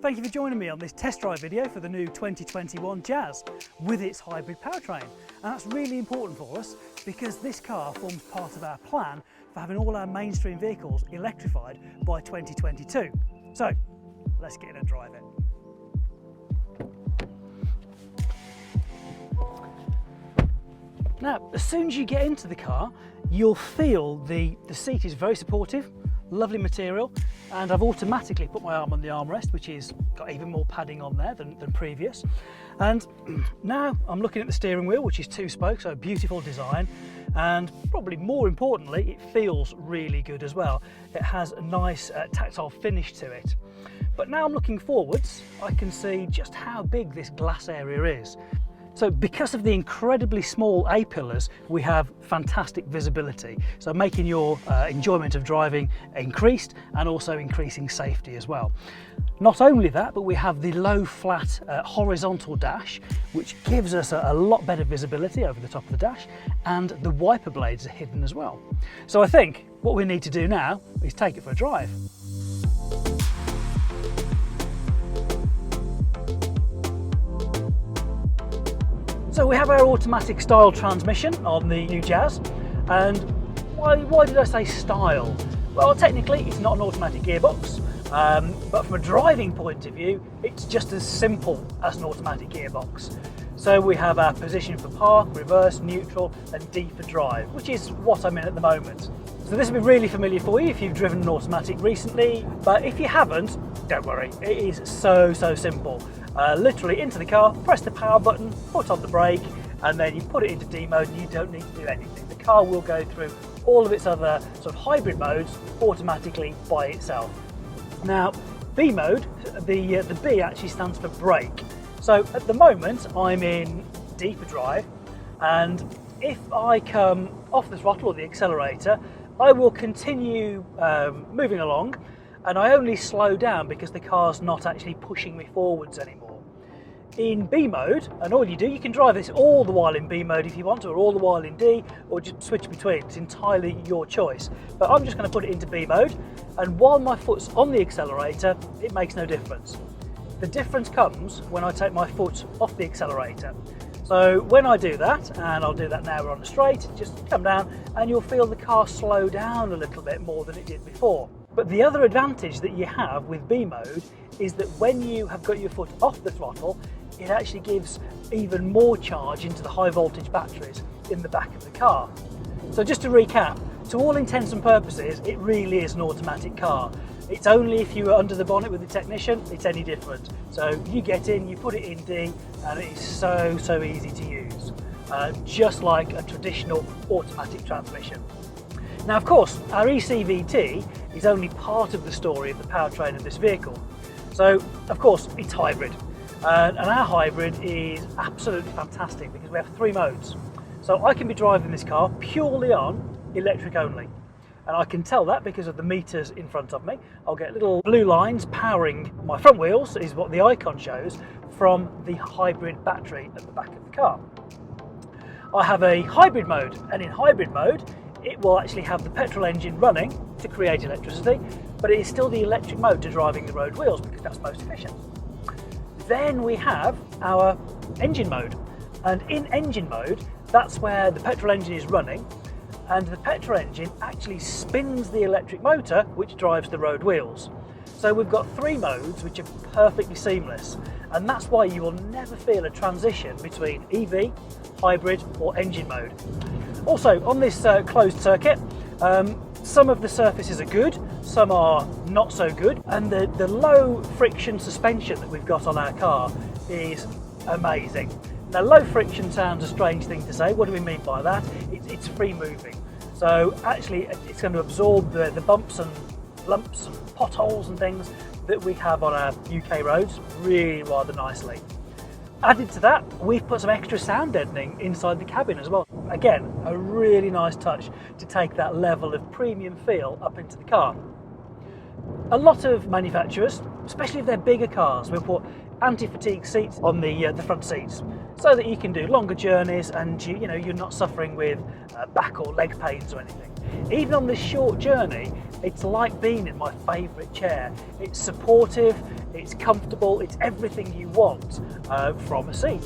Thank you for joining me on this test drive video for the new 2021 Jazz with its hybrid powertrain. And that's really important for us because this car forms part of our plan for having all our mainstream vehicles electrified by 2022. So let's get in and drive it. Now, as soon as you get into the car, you'll feel the seat is very supportive, lovely material, and I've automatically put my arm on the armrest, which is got even more padding on there than previous. And now I'm looking at the steering wheel, which is 2-spoke, so a beautiful design, and probably more importantly, it feels really good as well. It has a nice tactile finish to it. But now I'm looking forwards, I can see just how big this glass area is. So because of the incredibly small A-pillars, we have fantastic visibility. So making your enjoyment of driving increased and also increasing safety as well. Not only that, but we have the low flat horizontal dash, which gives us a lot better visibility over the top of the dash, and the wiper blades are hidden as well. So I think what we need to do now is take it for a drive. So we have our automatic style transmission on the new Jazz, and why did I say style? Well, technically it's not an automatic gearbox, but from a driving point of view, it's just as simple as an automatic gearbox. So we have our position for park, reverse, neutral, and D for drive, which is what I'm in at the moment. So this will be really familiar for you if you've driven an automatic recently, but if you haven't, don't worry, it is so simple. Literally into the car, press the power button, put on the brake, and then you put it into D mode and you don't need to do anything. The car will go through all of its other sort of hybrid modes automatically by itself. Now, B mode, the B actually stands for brake. So at the moment, I'm in D for drive, and if I come off the throttle or the accelerator, I will continue moving along, and I only slow down because the car's not actually pushing me forwards anymore. In B mode, and all you do, you can drive this all the while in B mode if you want to, or all the while in D, or just switch between. It's entirely your choice. But I'm just going to put it into B mode, and while my foot's on the accelerator, it makes no difference. The difference comes when I take my foot off the accelerator. So when I do that, and I'll do that now we're on the straight, just come down and you'll feel the car slow down a little bit more than it did before. But the other advantage that you have with B mode is that when you have got your foot off the throttle, it actually gives even more charge into the high voltage batteries in the back of the car. So just to recap, to all intents and purposes, it really is an automatic car. It's only if you are under the bonnet with the technician, it's any different. So you get in, you put it in D, and it is so easy to use. Just like a traditional automatic transmission. Now, of course, our ECVT is only part of the story of the powertrain of this vehicle. So, of course, it's hybrid. And our hybrid is absolutely fantastic because we have 3 modes. So I can be driving this car purely on electric only. And I can tell that because of the meters in front of me. I'll get little blue lines powering my front wheels, is what the icon shows, from the hybrid battery at the back of the car. I have a hybrid mode, and in hybrid mode, it will actually have the petrol engine running to create electricity, but it is still the electric mode to driving the road wheels because that's most efficient. Then we have our engine mode, and in engine mode, that's where the petrol engine is running, and the petrol engine actually spins the electric motor which drives the road wheels. So we've got 3 modes which are perfectly seamless, and that's why you will never feel a transition between EV, hybrid or engine mode. Also, on this closed circuit, some of the surfaces are good, some are not so good, and the low friction suspension that we've got on our car is amazing. Now, low friction sounds a strange thing to say. What do we mean by that? It's free moving. So actually it's going to absorb the bumps and lumps and potholes and things that we have on our UK roads really rather nicely. Added to that, we've put some extra sound deadening inside the cabin as well. Again, a really nice touch to take that level of premium feel up into the car. A lot of manufacturers, especially if they're bigger cars, will put anti-fatigue seats on the front seats. so that you can do longer journeys and you're not suffering with back or leg pains or anything. Even on this short journey, it's like being in my favourite chair. It's supportive, it's comfortable, it's everything you want from a seat.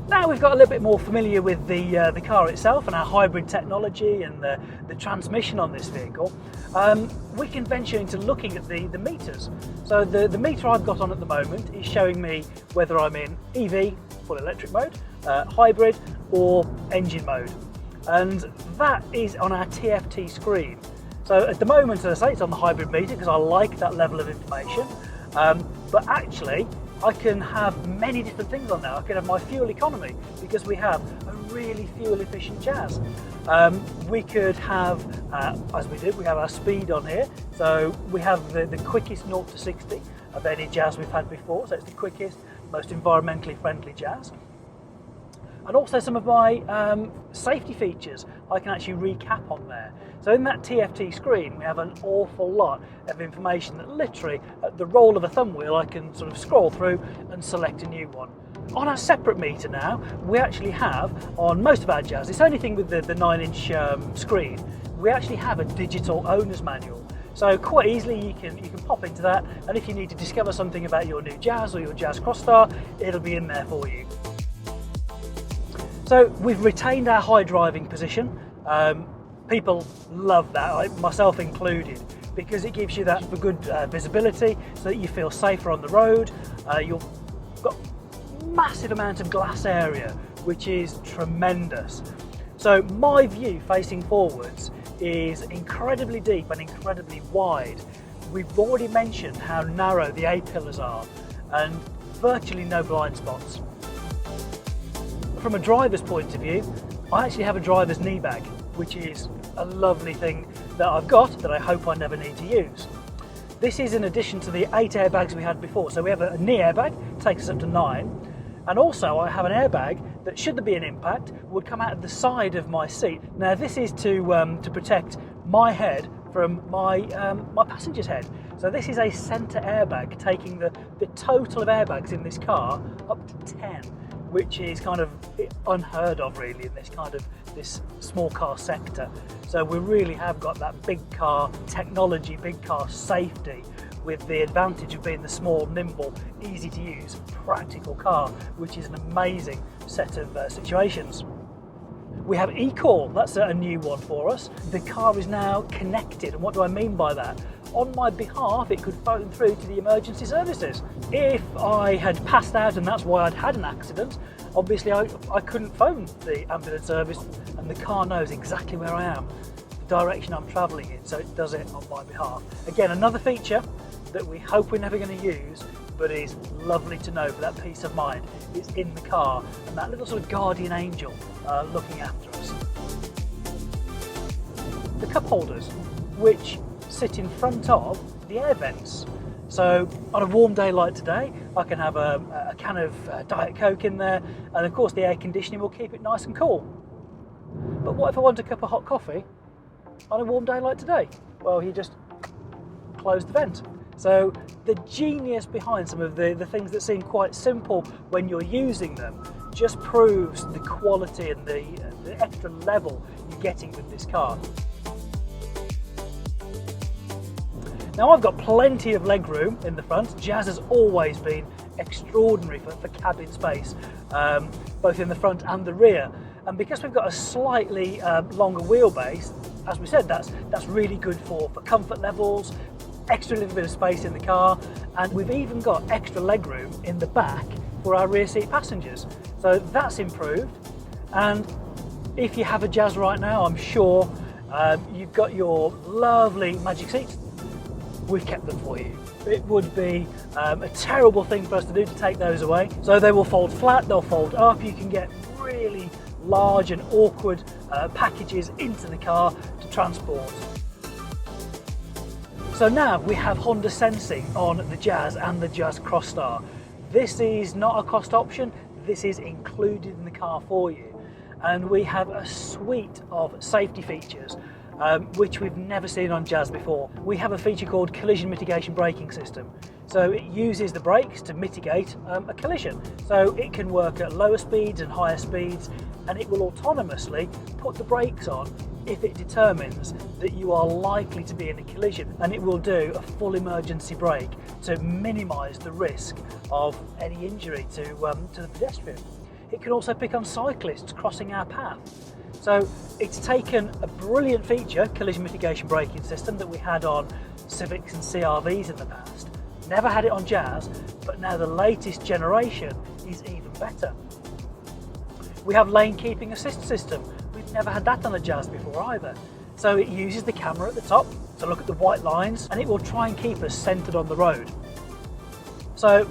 Now we've got a little bit more familiar with the car itself and our hybrid technology and the transmission on this vehicle, we can venture into looking at the meters. So the meter I've got on at the moment is showing me whether I'm in EV, full electric mode, hybrid or engine mode. And that is on our TFT screen. So at the moment, as I say, it's on the hybrid meter because I like that level of information. But actually, I can have many different things on there. I can have my fuel economy because we have a really fuel efficient Jazz. We could have, as we did, we have our speed on here. So we have the quickest 0 to 60 of any Jazz we've had before. So it's the quickest, most environmentally friendly Jazz. And also some of my safety features I can actually recap on there. So in that TFT screen we have an awful lot of information that literally at the roll of a thumb wheel I can sort of scroll through and select a new one. On our separate meter now, we actually have, on most of our Jazz, it's only thing with the 9-inch screen, we actually have a digital owner's manual. So quite easily you can pop into that, and if you need to discover something about your new Jazz or your Jazz Crossstar, it'll be in there for you. So we've retained our high driving position. People love that, myself included, because it gives you that for good visibility so that you feel safer on the road. You've got massive amount of glass area, which is tremendous. So my view facing forwards is incredibly deep and incredibly wide. We've already mentioned how narrow the A-pillars are and virtually no blind spots. From a driver's point of view, I actually have a driver's knee bag, which is a lovely thing that I've got that I hope I never need to use. This is in addition to the 8 airbags we had before. So we have a knee airbag, takes us up to 9. And also I have an airbag that, should there be an impact, would come out of the side of my seat. Now this is to protect my head from my passenger's head. So this is a centre airbag, taking the total of airbags in this car up to 10. Which is kind of unheard of really in this small car sector. So we really have got that big car technology, big car safety, with the advantage of being the small, nimble, easy to use, practical car, which is an amazing set of situations. We have eCall, that's a new one for us. The car is now connected, and what do I mean by that? On my behalf, it could phone through to the emergency services. If I had passed out and that's why I'd had an accident, obviously I couldn't phone the ambulance service, and the car knows exactly where I am, the direction I'm travelling in, so it does it on my behalf. Again, another feature that we hope we're never going to use, but is lovely to know for that peace of mind. It's in the car, and that little sort of guardian angel looking after us. The cup holders, which sit in front of the air vents. So on a warm day like today, I can have a can of Diet Coke in there, and of course the air conditioning will keep it nice and cool. But what if I want a cup of hot coffee on a warm day like today? Well, you just close the vent. So the genius behind some of the things that seem quite simple when you're using them just proves the quality and the extra level you're getting with this car. Now I've got plenty of leg room in the front. Jazz has always been extraordinary for cabin space, both in the front and the rear. And because we've got a slightly longer wheelbase, as we said, that's really good for comfort levels, extra little bit of space in the car, and we've even got extra leg room in the back for our rear seat passengers. So that's improved. And if you have a Jazz right now, I'm sure you've got your lovely magic seats. We've kept them for you. It would be a terrible thing for us to do to take those away. So they will fold flat, they'll fold up. You can get really large and awkward packages into the car to transport. So now we have Honda sensing on the Jazz and the Jazz Crossstar. This is not a cost option, this is included in the car for you. And we have a suite of safety features which we've never seen on Jazz before. We have a feature called collision mitigation braking system. So it uses the brakes to mitigate a collision. So it can work at lower speeds and higher speeds, and it will autonomously put the brakes on if it determines that you are likely to be in a collision, and it will do a full emergency brake to minimise the risk of any injury to the pedestrian. It can also pick on cyclists crossing our path. So it's taken a brilliant feature, collision mitigation braking system, that we had on Civics and CRVs in the past. Never had it on Jazz, but now the latest generation is even better. We have lane keeping assist system. We've never had that on a Jazz before either. So it uses the camera at the top to look at the white lines, and it will try and keep us centered on the road. So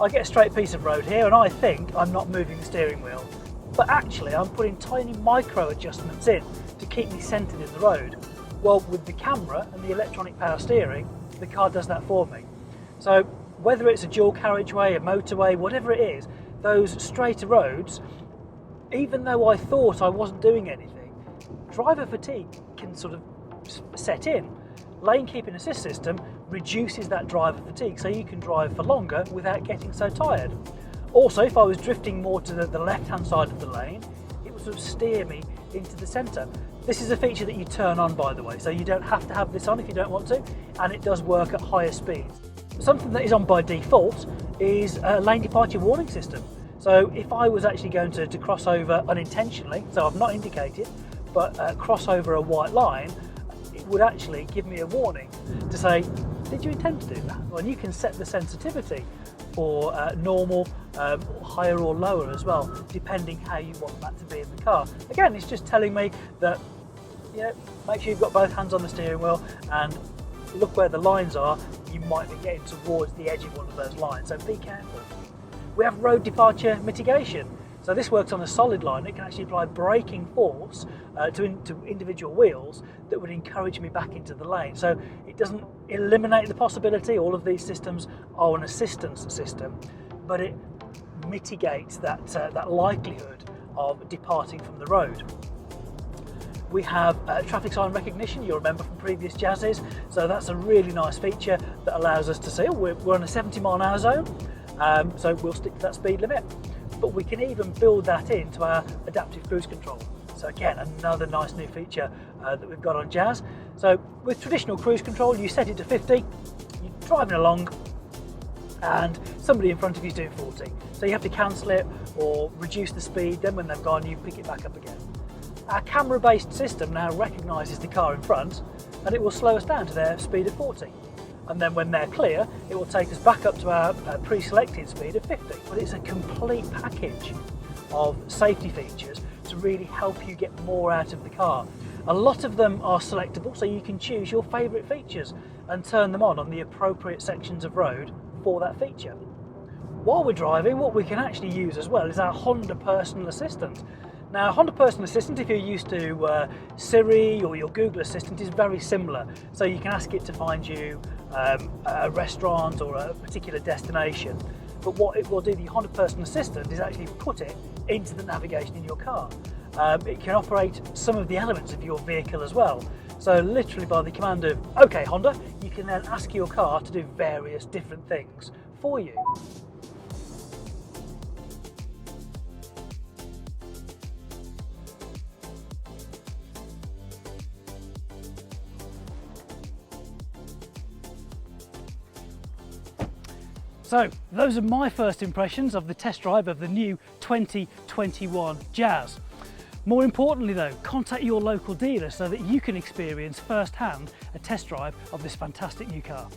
I get a straight piece of road here and I think I'm not moving the steering wheel, but actually I'm putting tiny micro adjustments in to keep me centered in the road. Well, with the camera and the electronic power steering, the car does that for me. So whether it's a dual carriageway, a motorway, whatever it is, those straighter roads, even though I thought I wasn't doing anything, driver fatigue can sort of set in. Lane keeping assist system reduces that driver fatigue, so you can drive for longer without getting so tired. Also, if I was drifting more to the left-hand side of the lane, it would sort of steer me into the centre. This is a feature that you turn on, by the way, so you don't have to have this on if you don't want to, and it does work at higher speeds. Something that is on by default is a lane departure warning system. So if I was actually going to cross over unintentionally, so I've not indicated, but cross over a white line, it would actually give me a warning to say, did you intend to do that? Well, and you can set the sensitivity for normal, higher or lower as well, depending how you want that to be in the car. Again, it's just telling me that, make sure you've got both hands on the steering wheel and look where the lines are. You might be getting towards the edge of one of those lines, so be careful. We have road departure mitigation. So this works on a solid line. It can actually apply braking force to individual wheels that would encourage me back into the lane. So it doesn't eliminate the possibility. All of these systems are an assistance system, but it mitigates that likelihood of departing from the road. We have traffic sign recognition, you'll remember from previous Jazzes. So that's a really nice feature that allows us to see, we're on a 70-mile-an-hour zone, so we'll stick to that speed limit. But we can even build that into our adaptive cruise control. So again, another nice new feature that we've got on Jazz. So with traditional cruise control, you set it to 50, you're driving along, and somebody in front of you is doing 40. So you have to cancel it or reduce the speed, then when they've gone, you pick it back up again. Our camera-based system now recognises the car in front, and it will slow us down to their speed of 40. And then when they're clear, it will take us back up to our pre-selected speed of 50. But it's a complete package of safety features to really help you get more out of the car. A lot of them are selectable, so you can choose your favourite features and turn them on the appropriate sections of road for that feature. While we're driving, what we can actually use as well is our Honda Personal Assistant. Now, Honda Personal Assistant, if you're used to Siri or your Google Assistant, is very similar. So you can ask it to find you a restaurant or a particular destination. But what it will do, the Honda Personal Assistant, is actually put it into the navigation in your car. It can operate some of the elements of your vehicle as well. So literally by the command of, OK Honda, you can then ask your car to do various different things for you. So those are my first impressions of the test drive of the new 2021 Jazz. More importantly though, contact your local dealer so that you can experience firsthand a test drive of this fantastic new car.